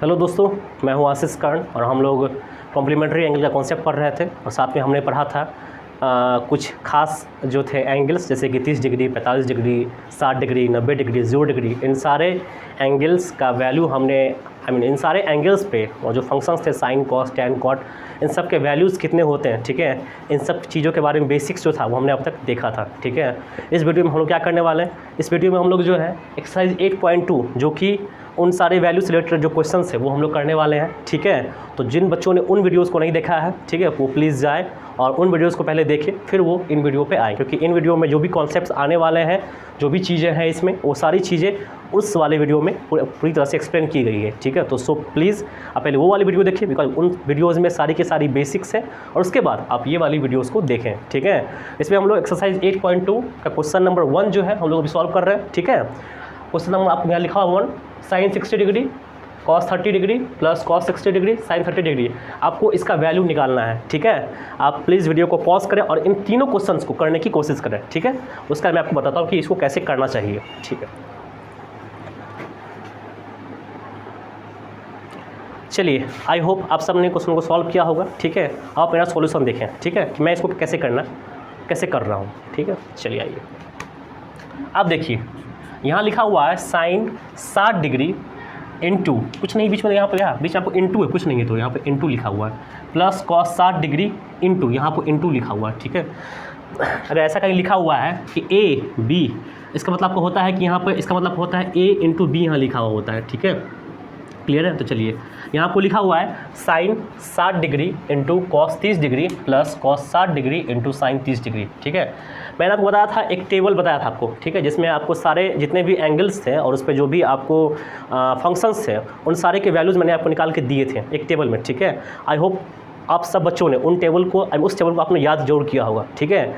Hello दोस्तों, मैं हूं आशीष कर्ण और हम लोग कॉम्प्लीमेंट्री एंगल का कॉन्सेप्ट पढ़ रहे थे और साथ में हमने पढ़ा था कुछ खास जो थे एंगल्स, जैसे कि 30 degree, 45 degree, 60 degree, 90 degree, 0 degree. इन सारे एंगल्स का वैल्यू हमने इन सारे एंगल्स पे और जो फंक्शंस थे साइन, कॉस, टैन, कॉट, इन सब के वैल्यूज़ कितने होते हैं, ठीक है। इन सब चीज़ों के बारे में बेसिक्स जो था वो हमने अब तक देखा था, ठीक है। इस वीडियो में हम लोग क्या करने वाले हैं, इस वीडियो में हम लोग जो है एक्सरसाइज 8.2 जो कि उन सारे वैल्यू से रिलेटेड जो क्वेश्चंस है वो हम लोग करने वाले हैं, ठीक है। तो जिन बच्चों ने उन वीडियोस को नहीं देखा है, ठीक है, वो प्लीज़ जाए और उन वीडियोस को पहले देखें, फिर वो इन वीडियो पे आए, क्योंकि इन वीडियो में जो भी कॉन्सेप्ट्स आने वाले हैं, जो भी चीज़ें हैं इसमें, वो सारी चीज़ें उस वाले वीडियो में पूरी तरह से एक्सप्लेन की गई है, ठीक है। तो सो प्लीज़ आप पहले वो वाली वीडियो देखिए, बिकॉज उन वीडियोज़ में सारी की सारी बेसिक्स हैं, और उसके बाद आप ये वाली वीडियोज़ को देखें, ठीक है। इसमें हम लोग एक्सरसाइज 8.2 का क्वेश्चन नंबर 1 जो है हम लोग अभी सॉल्व कर रहे हैं, ठीक है। क्वेश्चन नंबर आपको यहाँ लिखा हुआ 1, sine 60 degree cos 30 degree plus cos 60 degree sine 30 degree, आपको इसका वैल्यू निकालना है, ठीक है। आप प्लीज़ वीडियो को पॉज करें और इन तीनों क्वेश्चंस को करने की कोशिश करें, ठीक है। उसका मैं आपको बताता हूँ कि इसको कैसे करना चाहिए, ठीक है। चलिए, आई होप आप सब ने क्वेश्चन को सॉल्व किया होगा, ठीक है। आप मेरा सॉल्यूशन देखें, ठीक है, कि मैं इसको कैसे कर रहा हूँ, ठीक है। चलिए आइए, आप देखिए यहाँ लिखा हुआ है साइन 60 डिग्री इंटू, कुछ नहीं बीच में, यहाँ पर बीच में आपको इंटू है, कुछ नहीं है, तो यहाँ पे इंटू लिखा हुआ है, प्लस कॉस 60 डिग्री इंटू, यहाँ पर इंटू लिखा हुआ है, ठीक है। अगर ऐसा कहीं लिखा हुआ है कि ए बी, इसका मतलब आपको होता है कि यहाँ पर इसका मतलब होता है ए इंटू बी यहाँ लिखा हुआ होता है, ठीक है। क्लियर है। तो चलिए यहाँ आपको लिखा हुआ है sine 60 degree into cos 30 degree plus cos 60 degree into sine 30 degree, ठीक है। मैंने आपको बताया था, एक टेबल बताया था आपको, ठीक है, जिसमें आपको सारे जितने भी एंगल्स थे और उस पर जो भी आपको फंक्शंस थे उन सारे के वैल्यूज़ मैंने आपको निकाल के दिए थे एक टेबल में, ठीक है। आई होप आप सब बच्चों ने उस टेबल को आपने याद जरूर किया होगा, ठीक है।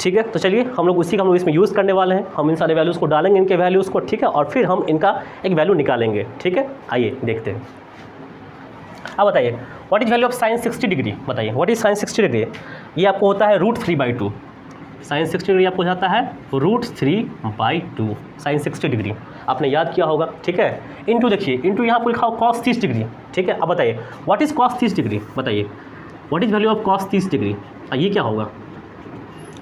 ठीक है, तो चलिए हम लोग हम लोग इसमें यूज़ करने वाले हैं। हम इन सारे वैल्यूज़ को डालेंगे, इनके वैल्यूज़ को, ठीक है, और फिर हम इनका एक वैल्यू निकालेंगे, ठीक है। आइए देखते हैं। अब बताइए what is value of sign 60 degree, बताइए व्हाट इज साइन 60 डिग्री। ये आपको होता है √3/2, साइन 60 डिग्री आपको जाता है √3/2 साइन 60 डिग्री, आपने याद किया होगा, ठीक है। इंटू देखिए, इंटू यहाँ पर लिखा हो कॉस 30 डिग्री, ठीक है। अब बताइए व्हाट इज कॉस 30 डिग्री, बताइए what is value of cos 30 degree. ये क्या होगा,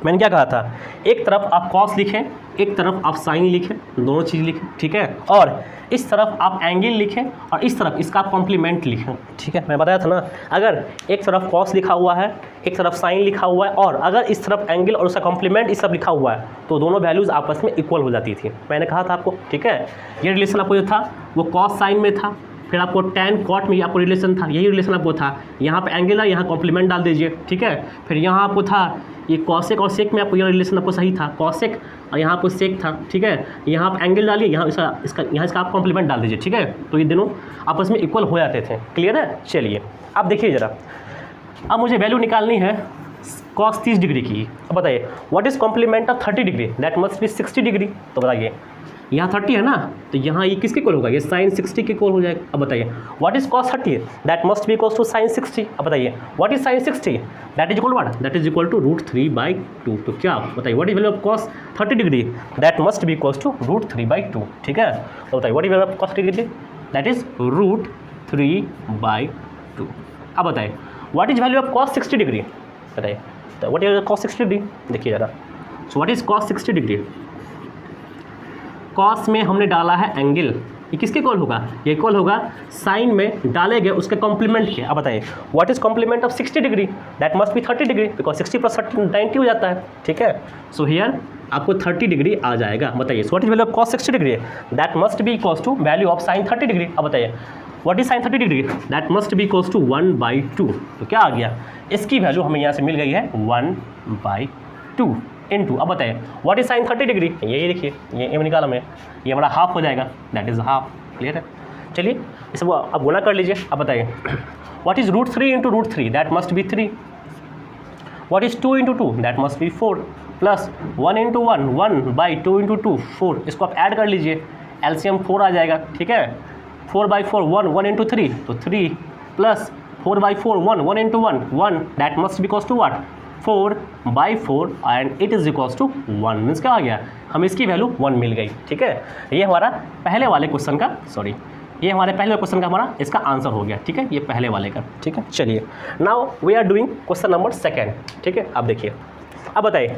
मैंने क्या कहा था, एक तरफ आप कॉस लिखें, एक तरफ आप साइन लिखें, दोनों चीज़ लिखें, ठीक है। और इस तरफ आप एंगल लिखें और इस तरफ इसका कॉम्प्लीमेंट लिखें, ठीक है। मैं बताया था ना, अगर एक तरफ कॉस लिखा हुआ है, एक तरफ साइन लिखा हुआ है, और अगर इस तरफ एंगल और उसका कॉम्प्लीमेंट इस सब लिखा हुआ है, तो दोनों वैल्यूज़ आपस में इक्वल हो जाती थी। मैंने कहा था आपको, ठीक है। ये रिलेशन आपको जो था वो कॉस साइन में था, फिर आपको टैन कॉट में आपको रिलेशन था, यही रिलेशन आपको था। यहाँ पे एंगल है, यहाँ कॉम्प्लीमेंट डाल दीजिए, ठीक है। फिर यहाँ आपको था ये कॉसेक और सेक में आपको ये रिलेशन आपको सही था, कॉसेक और यहाँ आपको सेक था, ठीक है। यहाँ आप एंगल डालिए, यहाँ इसका आप कॉम्प्लीमेंट डाल दीजिए, ठीक है। तो ये दोनों आपस में इक्वल हो जाते थे। क्लियर है। चलिए अब देखिए ज़रा, अब मुझे वैल्यू निकालनी है कॉस 30 डिग्री की। अब बताइए what is complement of 30 degree, that must be 60 degree. तो बताइए यहाँ 30 है ना, तो यहाँ ये किसके इक्वल होगा, ये साइन 60 के इक्वल हो जाएगा। अब बताइए what is cos 30, that must be equal to sine 60। अब बताइए what is sine 60, that is equal what, that is equal to √3/2। तो क्या बताइए what is value of cos 30 degree, that must be equal to √3/2, ठीक है। तो बताइए what is value of cos 30 degree, that is √3/2। अब बताइए what is value of cos 60 degree, बताइए व्हाट इज कॉस 60 डिग्री। देखिए ज़रा, सो what is cos 60 degree, cos में हमने डाला है एंगल, ये किसके इक्वल होगा, ये इक्वल होगा साइन में डाले गए उसके कॉम्प्लीमेंट के। अब बताइए what is complement of 60 degree, that must be 30 degree, because 60 + 30 90 हो जाता है, ठीक है। सो हियर आपको 30 डिग्री आ जाएगा। बताइए what is value of cos 60 degree, that must be equal to value of sine 30 degree. अब बताइए what is sine 30 degree, that must be equal to 1/2। तो क्या आ गया, इसकी वैल्यू हमें यहाँ से मिल गई है 1/2 इंटू। अब बताइए व्हाट इज साइन 30 डिग्री, यही देखिए ये निकाला मैं, ये हमारा हाफ हो जाएगा, दैट इज हाफ। क्लियर है। चलिए इसको अब गुना कर लीजिए। अब बताइए what is √3 into √3, that must B 3। What is 2 into 2, that must B 4, plus 1 into 1, 1/2 into 2, 4। इसको आप ऐड कर लीजिए, एलसीएम 4 आ जाएगा, ठीक है। 4/4 1 इंटू 3, तो 3 plus 4/4 1 into 1, that must be equal to what, 4/4 and it is equals to 1। Means क्या आ गया, हमें इसकी वैल्यू 1 मिल गई, ठीक है। ये हमारा पहले वाले क्वेश्चन का ये हमारे पहले क्वेश्चन का हमारा इसका आंसर हो गया, ठीक है, ये पहले वाले का, ठीक है। चलिए now we are doing question number 2, ठीक है। अब देखिए, अब बताइए,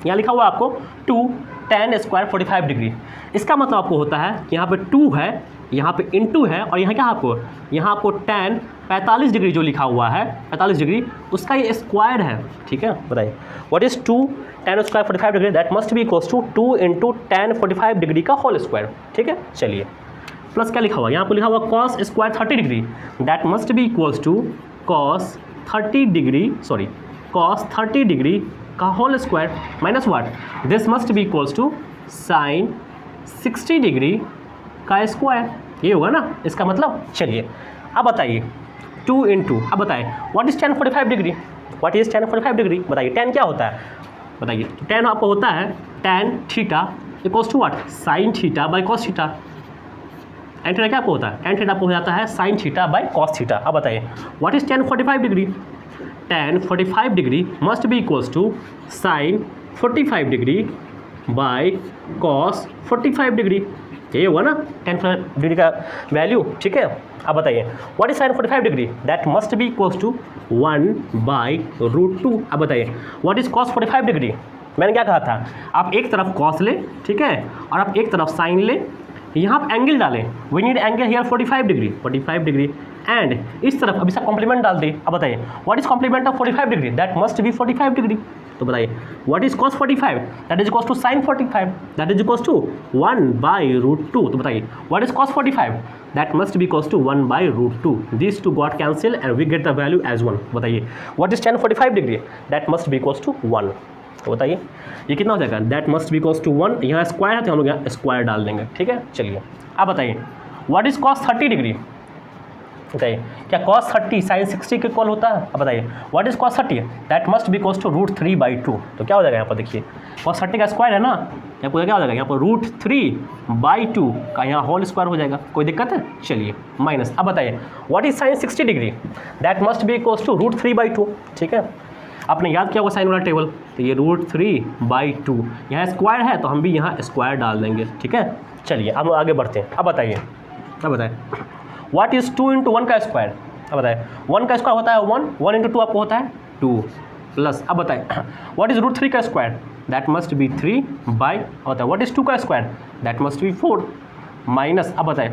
यहाँ लिखा हुआ आपको 2 tan स्क्वायर 45 डिग्री। इसका मतलब आपको होता है कि यहाँ पे 2 है, यहाँ पे इनटू है, और यहाँ क्या यहाँ आपको tan 45 डिग्री जो लिखा हुआ है 45 डिग्री, उसका ये स्क्वायर है, ठीक है। बताइए what is 2 tan square 45 degree, that must be equals to 2 into tan 45 degree का होल स्क्वायर, ठीक है। चलिए प्लस क्या लिखा हुआ, यहाँ पर लिखा हुआ cos square 30 degree, that must be equals to cos 30 degree का whole square minus what, this must be equals to sine 60 degree का स्क्वायर, ये होगा ना इसका मतलब। चलिए अब बताइए 2 इंटू, अब बताइए what is tan 45 degree, what is tan 45 degree, बताइए tan क्या होता है, बताइए tan आपको होता है tan theta equals to what sine theta by cos theta, tan theta क्या आपको होता है, tan थीटा आपको हो जाता है sine theta by cos theta. अब बताइए what is tan 45 degree, tan 45 degree must be equals to sine 45 degree by cos 45 degree, ये होगा ना tan 45 डिग्री का वैल्यू, ठीक है। अब बताइए what is sine 45 degree, that must be equals to 1/√2। अब बताइए व्हाट इज कॉस 45 डिग्री, मैंने क्या कहा था, आप एक तरफ कॉस ले, ठीक है, और आप एक तरफ साइन ले, यहाँ आप एंगल डालें, we need angle here 45 degree, and इस तरफ अभी सब कॉम्प्लीमेंट डाल दें। अब बताइए what is complement of 45 degree, that must be 45 degree. तो बताइए what is cos 45, that is equals to sin 45, that is equals to 1/√2। तो बताइए what is cos 45, that must be equals to 1/√2, this too got cancel and we get the value as 1। बताइए what is tan 45 degree, that must be equals to 1। तो बताइए ये कितना हो जाएगा, that must be equals to 1, यहाँ square है तो हम लोग यहाँ स्क्वायर डाल देंगे, ठीक है। चलिए अब बताइए व्हाट इज cos 30 डिग्री, बताइए क्या cos 30 sin 60 के इक्वल होता है। अब बताइए what is cos 30, that must be equals to √3/2। तो क्या हो जाएगा यहाँ पर, देखिए cos 30 का स्क्वायर है ना, यहाँ पर क्या हो जाएगा, यहाँ पर √3/2 का यहाँ होल स्क्वायर हो जाएगा, कोई दिक्कत है। चलिए माइनस, अब बताइए what is sin 60 degree, that must be equals to √3/2, ठीक है। आपने याद किया होगा साइन वाला टेबल, तो ये √3/2, यहाँ स्क्वायर है तो हम भी यहाँ स्क्वायर डाल देंगे, ठीक है। चलिए अब आगे बढ़ते हैं। अब बताइए व्हाट इज 2 इंटू 1 का स्क्वायर, अब बताइए 1 का स्क्वायर होता है 1 इंटू 2 आपको होता है 2, प्लस अब बताइए व्हाट इज √3 का square, that must B 3 by, अब बताइए व्हाट इज 2 का square, that must B 4, minus अब बताइए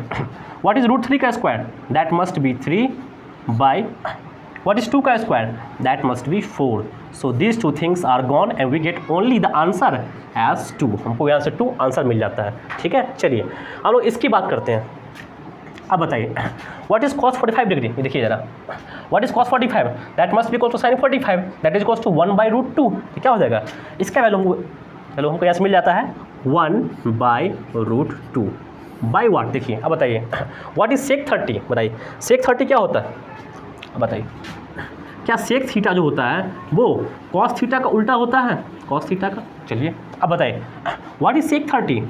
व्हाट इज √3 का square, that must B 3 by what is 2 का square, that must be 4, so these two things are gone and we get only the answer as 2, हमको यहाँ से 2 answer मिल जाता है, ठीक है। चलिए हम लोग इसकी बात करते हैं। अब बताइए what is cos 45 डिग्री, देखिए जरा what is cos 45, that must be equal to sin 45, that is equals to 1/√2, क्या हो जाएगा, इसका वैल्यू हमको यहाँ से मिल जाता है 1/√2 बाई वाट। देखिए अब बताइए what is sec 30, बताइए sec 30 क्या होता है, बताइए क्या सेक थीटा जो होता है वो कॉस थीटा का उल्टा होता है, कॉस थीटा का। चलिए अब बताइए what is sec 30,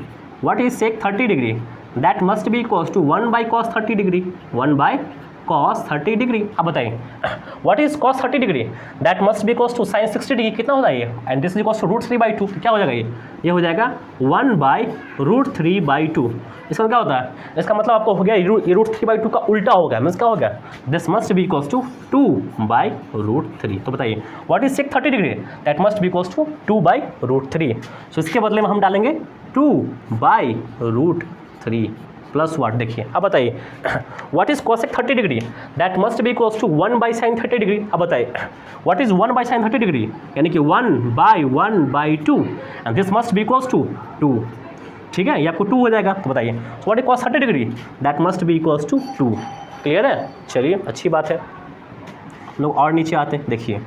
what is sec 30 degree, that must be equals to 1/cos 30 degree, 1/cos 30 degree. अब बताइए what is cos 30 degree, that must be equals to sin 60 degree, कितना होता है ये, and this is equals to √3/2, क्या हो जाएगा ये हो जाएगा 1/√3/2। इसका क्या होता है, इसका मतलब आपको हो गया ये √3/2 का उल्टा हो गया, मीन्स क्या हो गया, this must be equals to 2/√3। तो बताइए what is sec 30 degree, that must be equals to 2/√3, so इसके बदले में हम डालेंगे 2/√3 प्लस वाट। देखिए अब बताइए what is cosec 30 degree, that must be equals to 1/sin 30 degree. अब बताइए व्हाट इज 1/sin 30 डिग्री, यानी कि 1/1/2, and this must be equals to 2, ठीक है, ये आपको 2 हो जाएगा। तो बताइए what is cos 30 degree, that must be equals to 2, clear है। चलिए अच्छी बात है, लोग और नीचे आते हैं। देखिए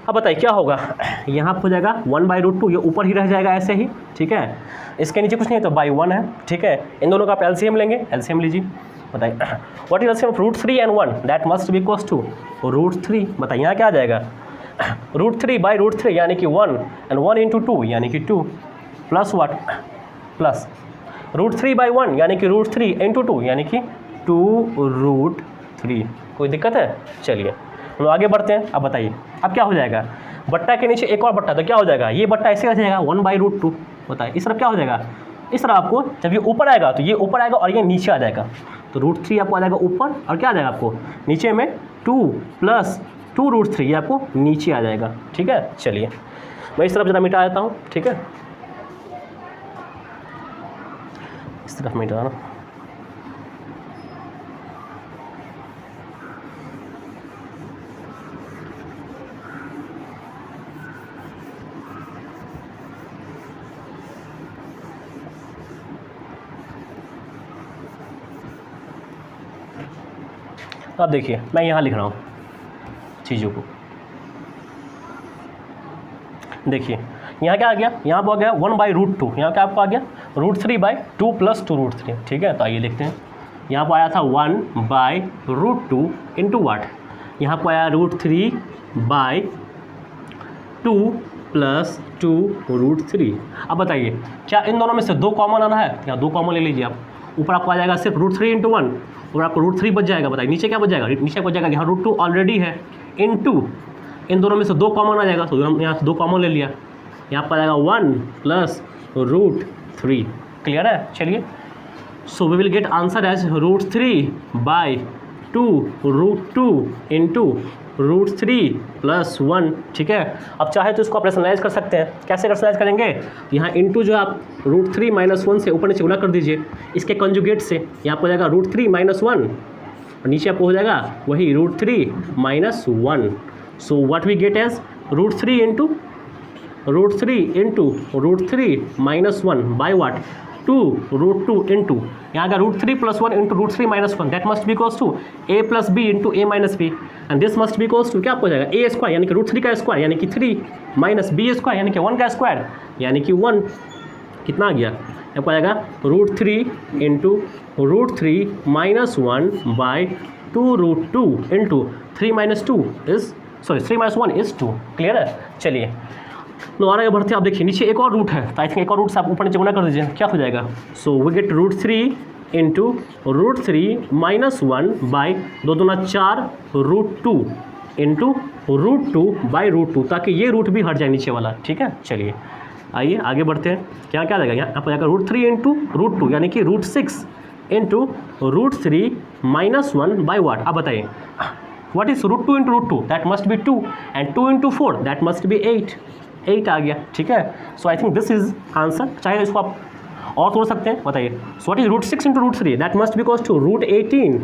अब बताइए क्या होगा, यहाँ हो जाएगा 1/√2, ये ऊपर ही रह जाएगा ऐसे ही, ठीक है, इसके नीचे कुछ नहीं है तो बाई 1 है, ठीक है। इन दोनों का आप एलसीएम लेंगे, एलसीएम लीजिए। बताइए what is LCM of √3 and 1, that must be equals to √3। बताइए यहाँ क्या आ जाएगा, √3/√3 यानी कि 1 and 1 into 2 यानी कि 2, प्लस वाट, प्लस √3/1 यानी कि √3 into 2 यानी कि 2√3। कोई दिक्कत है। चलिए हम आगे बढ़ते हैं। अब बताइए अब क्या हो जाएगा, बट्टा के नीचे एक और बट्टा, तो क्या हो जाएगा, ये बट्टा ऐसे आ जाएगा 1/√2। बताइए इस तरफ क्या हो जाएगा इस तरह आपको जब ये ऊपर आएगा तो ये ऊपर आएगा और ये नीचे आ जाएगा, तो √3 आपको आ जाएगा ऊपर और क्या आ जाएगा आपको नीचे में 2 + 2√3 ये आपको नीचे आ जाएगा। ठीक है, चलिए मैं इस तरफ ज़रा मिटा देता हूँ। ठीक है, इस तरफ मिटा ना, तो आप देखिए मैं यहाँ लिख रहा हूँ चीज़ों को। देखिए यहाँ क्या आ गया, यहाँ पर आ गया 1/√2, यहाँ क्या आपको आ गया √3/2 + 2√3। ठीक है, तो आइए लिखते हैं। यहाँ पर आया था 1/√2 इंटू वाट, यहाँ पर आया √3/2 + 2√3। अब बताइए क्या इन दोनों में से 2 कॉमन आना है? यहाँ 2 कॉमन ले लीजिए आप। ऊपर आपको आ जाएगा सिर्फ √3 × 1 और आपको √3 बच जाएगा। बताइए नीचे क्या बच जाएगा? नीचे बच जाएगा यहाँ √2 ऑलरेडी है इंटू इन दोनों में से 2 कॉमन आ जाएगा, तो हम यहाँ से 2 कॉमन ले लिया। यहाँ पर आ जाएगा 1 + √3। क्लियर है? चलिए, so we will get answer as √3/2√2 into √3 + 1। ठीक है, अब चाहे तो इसको आप रेशनलाइज कर सकते हैं। कैसे रेशनलाइज करेंगे? यहाँ इंटू जो आप √3 - 1 से ऊपर नीचे गुणा कर दीजिए इसके कंजुगेट से। यहाँ पर हो जाएगा √3 - 1 और नीचे आपको हो जाएगा वही √3 - 1। So what we get as √3 into √3 - 1 by what 2√2 into यहाँ का √3 + 1 into √3 - 1 that must be equals to a + b into a - b and this must be equals to क्या हो जाएगा a² यानी कि √3 का स्क्वायर यानी कि 3 - b² यानी कि 1 का स्क्वायर यानी कि 1। कितना आ गया? आपको आएगा √3 into √3 - 1 by 2√2 into 3 - 1 is 2। Clear है? चलिए तो आगे बढ़ते हैं। आप देखिए नीचे एक और रूट है, तो आई थिंक एक और रूट से आप ऊपर नीचे गुना कर दीजिए, क्या हो जाएगा? So we get √3 into √3 - 1 by 2 दूना 4 √2 इंटू √2/√2 ताकि ये रूट भी हट जाए नीचे वाला। ठीक है, चलिए आइए आगे बढ़ते हैं। क्या क्या आ जाएगा? यहाँ पर जाएगा √3 इंटू √2 यानी कि √6 इंटू √3 - 1 बाई वाट। अब बताइए what is √2 into √2? That must be 2 and 2 into 4 that must be 8 आ गया। ठीक है, so I think this is answer. चाहे इसको आप और तोड़ सकते हैं। बताइए so what is √6 into √3? That must be equals to √18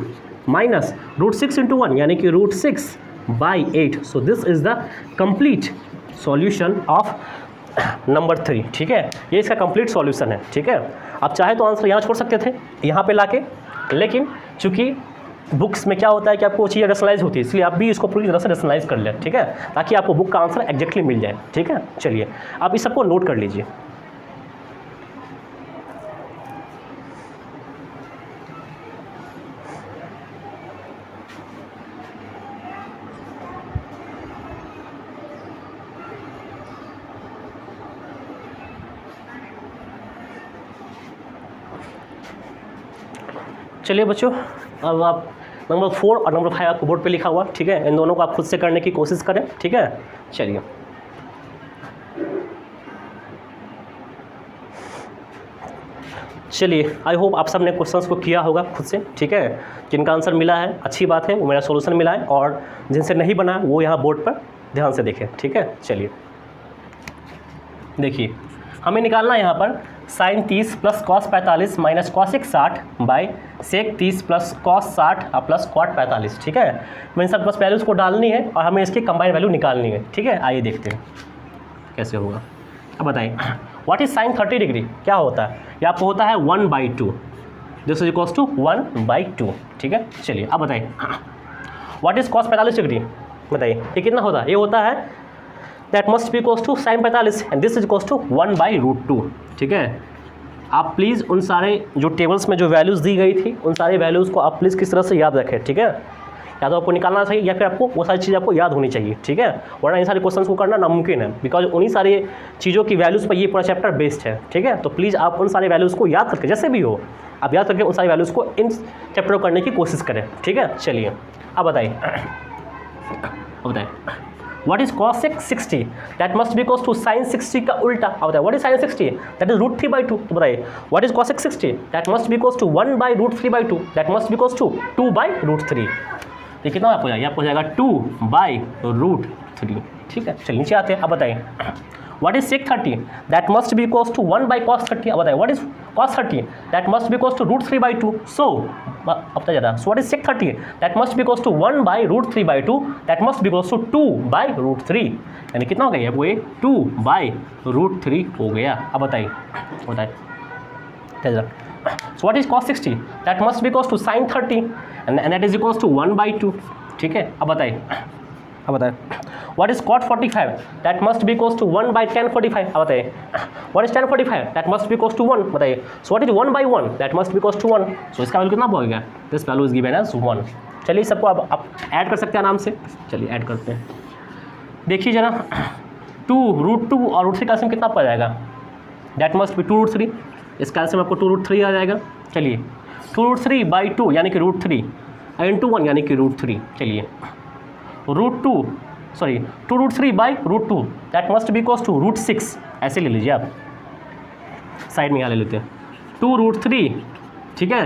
minus √6 into 1 यानी कि √6/8। So this is the complete solution of number 3। ठीक है, ये इसका कंप्लीट सॉल्यूशन है। ठीक है, आप चाहे तो आंसर यहाँ छोड़ सकते थे यहाँ पे लाके, लेकिन चूंकि बुक्स में क्या होता है कि आपको चीज़ें रेशनलाइज होती है, इसलिए आप भी इसको पूरी तरह से रेशनलाइज कर लें। ठीक है, ताकि आपको बुक का आंसर एग्जैक्टली मिल जाए। ठीक है, चलिए आप इस सबको नोट कर लीजिए। चलिए बच्चों, अब आप नंबर 4 और नंबर 5 आपको बोर्ड पे लिखा हुआ। ठीक है, इन दोनों को आप खुद से करने की कोशिश करें। ठीक है, चलिए आई होप आप सब ने क्वेश्चंस को किया होगा खुद से। ठीक है, जिनका आंसर मिला है अच्छी बात है, वो मेरा सॉल्यूशन मिला है, और जिनसे नहीं बना वो यहाँ बोर्ड पर ध्यान से देखें। ठीक है, चलिए देखिए हमें निकालना है यहाँ पर sin 30 + cos 45 minus cosec 60 by sec 30 + cos 60 plus cot 45। ठीक है, मैं इन सब बस वैल्यूज़ को डालनी है और हमें इसकी कंबाइंड वैल्यू निकालनी है। ठीक है, आइए देखते हैं कैसे होगा। अब बताइए व्हाट इज sin 30 डिग्री क्या होता है? ये आपको होता है 1/2, दिस इज इक्वल्स टू 1/2। ठीक है, चलिए अब बताइए व्हाट इज cos 45 डिग्री? बताइए ये कितना होता है? ये होता है that must be equals to sin 45 and this is equals to 1/√2। ठीक है, आप प्लीज़ उन सारे जो टेबल्स में जो वैल्यूज़ दी गई थी उन सारे वैल्यूज़ को आप प्लीज़ किस तरह से याद रखें। ठीक है, या तो आपको निकालना चाहिए या फिर आपको वो सारी चीज़ें आपको याद होनी चाहिए। ठीक है, वरना इन सारे क्वेश्चंस को करना नामुमकिन है, बिकॉज उन्हीं सारी चीज़ों की वैल्यूज़ पर ये पूरा चैप्टर बेस्ड है। ठीक है, तो प्लीज़ आप उन सारे वैल्यूज़ को याद करके जैसे भी हो आप याद करके उन सारी वैल्यूज़ को इन चैप्टर को करने की कोशिश करें। ठीक है, चलिए अब बताइए what is cosec 60 that must be equals to sin 60 का उल्टा। अब बताइए what is sin 60 that is √3/2। तो बताइए what is cosec 60 that must be equals to 1/√3/2 that must be equals to 2/√3। तो कितना आपको हो जाएगा, आपको हो जाएगा 2/√3। ठीक है, चलिए नीचे आते हैं। अब बताइए what is sec 30 that must be equals to 1/cos 30। अब बताइए what is cos 30 that must be equals to √3/2। So अब तक ज़्यादा, so what is sec 30 that must be equals to 1/√3/2 that must be equals to 2/√3। यानी कितना हो गया वो, ये 2/√3 हो गया। अब बताइए so what is cos 60 that must be equals to sin 30 and that is equals to 1/2। ठीक है, अब बताइए what is cot 45 that must be equals to 1/tan 45। अब बताइए what is tan 45 that must be equals to 1। बताइए so what is 1/1 that must be equals to 1। So इसका value कितना होगा, this value is given as 1। चलिए सबको अब आप ऐड कर सकते हैं आराम से। चलिए ऐड करते हैं, देखिए जरा 2√2 और √3 का कितना पड़ जाएगा, दैट मस्ट बी 2√3। इस कैल्शियम आपको 2√3 आ जाएगा। चलिए 2√3/2 यानी कि √3 इंटू 1 यानी कि √3। चलिए 2√3/√2 that must be equals to √6। ऐसे ले लीजिए आप, साइड में यहाँ ले लेते हैं 2√3। ठीक है,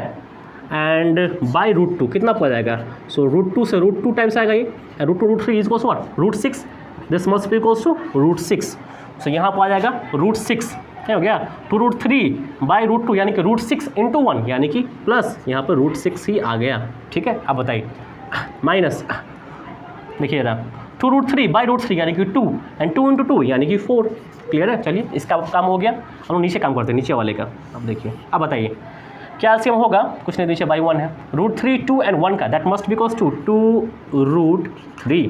एंड बाई √2 कितना पड़ जाएगा, सो √2 से √2 टाइम्स आएगा ये, √2 √3 is equals what √6। This must be equals to √6। So यहाँ पर आ जाएगा √6। क्या हो गया 2√3/√2 यानी कि √6 इंटू 1 यानी कि प्लस यहाँ पर √6 ही आ गया। ठीक है, अब बताइए माइनस, देखिए जरा 2√3/√3 यानी कि 2 एंड 2 इंटू 2 यानी कि 4। क्लियर है, चलिए इसका काम हो गया। हम नीचे काम करते हैं, नीचे वाले का। अब देखिए, अब बताइए क्या एलसीएम होगा, कुछ नहीं नीचे /1 है, √3 2 एंड 1 का that must be equals to 2√3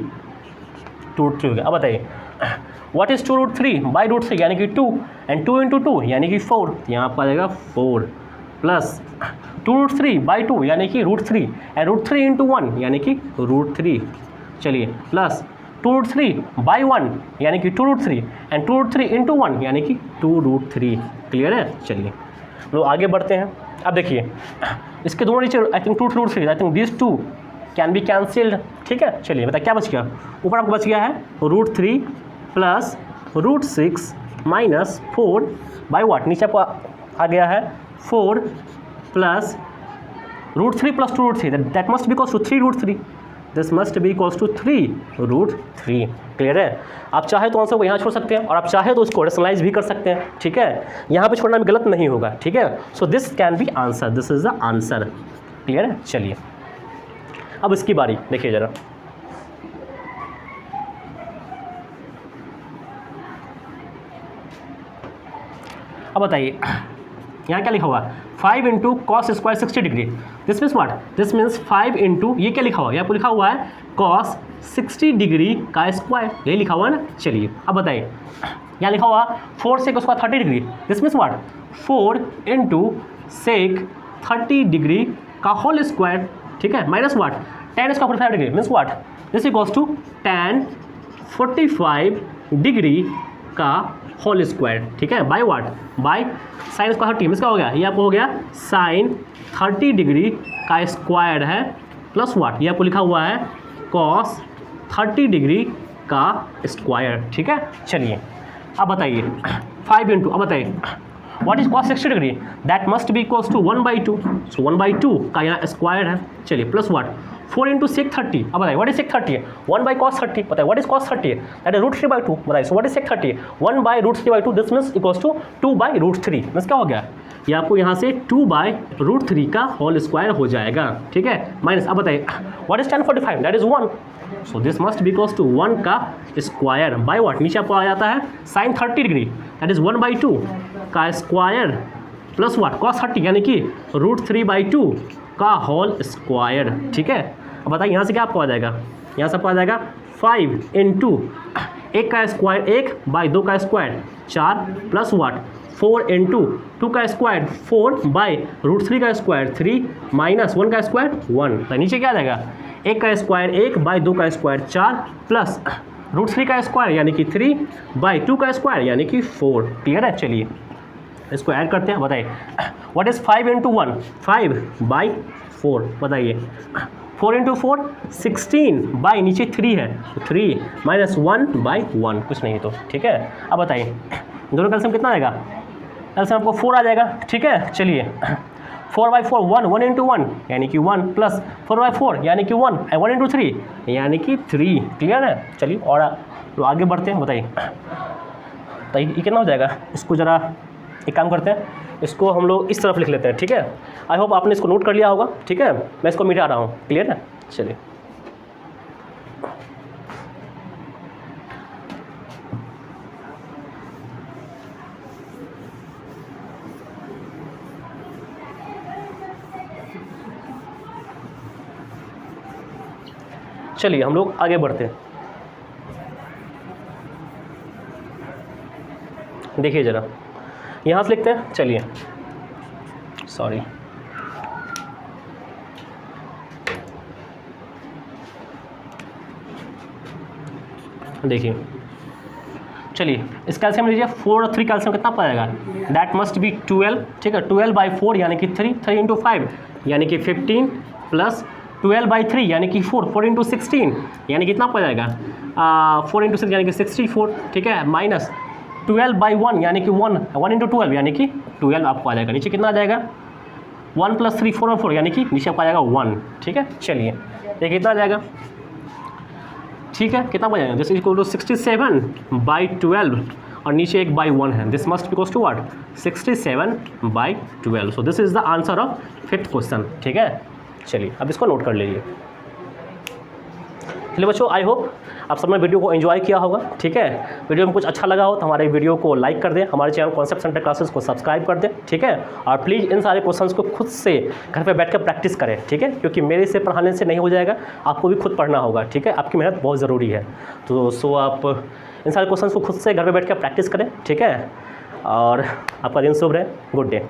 हो गया। अब बताइए व्हाट इज 2√3/√3 यानी कि 2 एंड 2 इंटू 2 यानी कि 4। यहाँ पर आ जाएगा 4 प्लस 2√3/2 यानी कि √3 एंड √3 इंटू 1 यानी कि √3। चलिए प्लस 2√3/1 यानी कि 2√3 एंड 2√3 इंटू 1 यानी कि 2√3। क्लियर है, चलिए लोग आगे बढ़ते हैं। अब देखिए इसके दोनों नीचे I think 2√3 I think this 2 can be cancelled. ठीक है, चलिए बताइए क्या बच गया, ऊपर आपको बच गया है √3 प्लस √6 माइनस 4/वाट, नीचे आपको आ गया है 4 plus √3 plus 2√3 that must be equals to 3√3। This must be equals to 3√3। Clear है, आप चाहे तो आंसर को यहाँ छोड़ सकते हैं और आप चाहे तो उसको रेशनलाइज भी कर सकते हैं। ठीक है, यहाँ पे छोड़ना भी गलत नहीं होगा। ठीक है, so this can be answer, this is the answer. Clear है, चलिए अब इसकी बारी देखिए जरा। अब बताइए यहाँ क्या लिखा हुआ है 5 into cos square 60 degree. This means what, this means 5 into ये क्या लिखा हुआ है, यहाँ पर लिखा हुआ है कॉस 60 डिग्री का स्क्वायर, यही लिखा हुआ है ना। चलिए अब बताइए यहाँ लिखा हुआ 4 sec square 30 degree. This means what 4 into sec 30 degree का होल स्क्वायर। ठीक है, minus what tan square 45 degree means what this equals to tan 45 degree का होल स्क्वायर। ठीक है, by what by sine square 30 means क्या हो गया, ये आपको हो गया साइन 30 डिग्री का स्क्वायर है प्लस व्हाट ये आपको लिखा हुआ है कॉस 30 डिग्री का स्क्वायर। ठीक है, चलिए अब बताइए 5 इंटू, अब बताइए what is cos 60 degree that must be equals to 1/2। So 1/2 का यहाँ स्क्वायर है। चलिए प्लस व्हाट 4 इंटू सेक 30। अब बताइए व्हाट इज सेक 30 1/cos 30। बताइए what is cos 30 that is √3/2। बताइए so what is sec 30 1/√3/2 this means equals to 2/√3 means क्या हो गया, ये आपको यहाँ से 2/√3 का होल स्क्वायर हो जाएगा। ठीक है, माइनस अब बताइए what is tan 45 that is 1। So this must be equals to 1 का स्क्वायर बाय व्हाट नीचे आपको आ जाता है साइन 30 डिग्री दैट इज 1/2 का स्क्वायर प्लस व्हाट cos 30 यानी कि √3/2 का होल स्क्वायर। ठीक है, अब बताइए यहाँ से क्या आपको आ जाएगा, यहाँ से आपको आ जाएगा 5 इंटू 1 का स्क्वायर 1/2 का स्क्वायर 4 प्लस व्हाट 4 इंटू 2 का स्क्वायर 4/√3 का स्क्वायर 3 माइनस 1 का स्क्वायर 1। तो नीचे क्या आ जाएगा 1 का स्क्वायर 1/2 का स्क्वायर 4 प्लस √3 का स्क्वायर यानी कि 3/2 का स्क्वायर यानी कि 4। क्लियर है, चलिए इसको ऐड करते हैं। बताइए व्हाट इज 5 इंटू 1 5/4 4, बताइए 4 इंटू 4 16 बाई नीचे 3 है तो 3 माइनस 1/1 कुछ नहीं तो, ठीक है। अब बताइए दोनों का एलसीएम कितना आएगा, एलसीएम आपको 4 आ जाएगा, ठीक है। चलिए 4/4 1 इंटू 1 यानी कि 1 प्लस 4/4 यानी कि 1 1 इंटू 3 यानी कि 3, क्लियर है। चलिए और तो आगे बढ़ते हैं, बताइए तो ये कितना हो जाएगा। इसको ज़रा एक काम करते हैं, इसको हम लोग इस तरफ लिख लेते हैं, ठीक है। आई होप आपने इसको नोट कर लिया होगा, ठीक है। मैं इसको मिटा रहा हूँ, क्लियर है। चलिए चलिए हम लोग आगे बढ़ते हैं। देखिए ज़रा यहाँ से लिखते हैं, चलिए सॉरी देखिए, चलिए इस कैल्शियम लीजिए 4 और 3 कैल्शियम कितना पाएगा, दैट मस्ट बी 12, ठीक है। 12/4 यानी कि 3 इंटू 5 यानी कि 15 प्लस 12/3 यानी कि 4 इंटू 16 यानी कितना पड़ जाएगा 4 इंटू 6 यानी कि 64, ठीक है। माइनस 12/1 यानी कि 1 इंटू 12 यानी कि 12 आपको आ जाएगा। नीचे कितना आ जाएगा 1 प्लस 3 4 और 4 यानी कि नीचे आपको आ जाएगा 1, ठीक है। चलिए ये कितना आ जाएगा, ठीक है, कितना बन जाएगा, दिस इज इक्वल टू 67/12 और नीचे एक बाई 1 है, this must equals to what 67/12। So this is the answer of 5th question, ठीक है। चलिए अब इसको नोट कर लीजिए। चलिए बच्चों, आई होप आप सबने वीडियो को एंजॉय किया होगा, ठीक है। वीडियो में कुछ अच्छा लगा हो तो हमारे वीडियो को लाइक कर दें, हमारे चैनल कॉन्सेप्ट सेंटर क्लासेस को सब्सक्राइब कर दें, ठीक है। और प्लीज़ इन सारे क्वेश्चंस को खुद से घर पे बैठकर प्रैक्टिस करें, ठीक है, क्योंकि मेरे से पढ़ाने से नहीं हो जाएगा, आपको भी खुद पढ़ना होगा, ठीक है। आपकी मेहनत बहुत ज़रूरी है। तो आप इन सारे क्वेश्चंस को खुद से घर पर बैठ कर प्रैक्टिस करें, ठीक है। और आपका दिन शुभ रहे, गुड डे।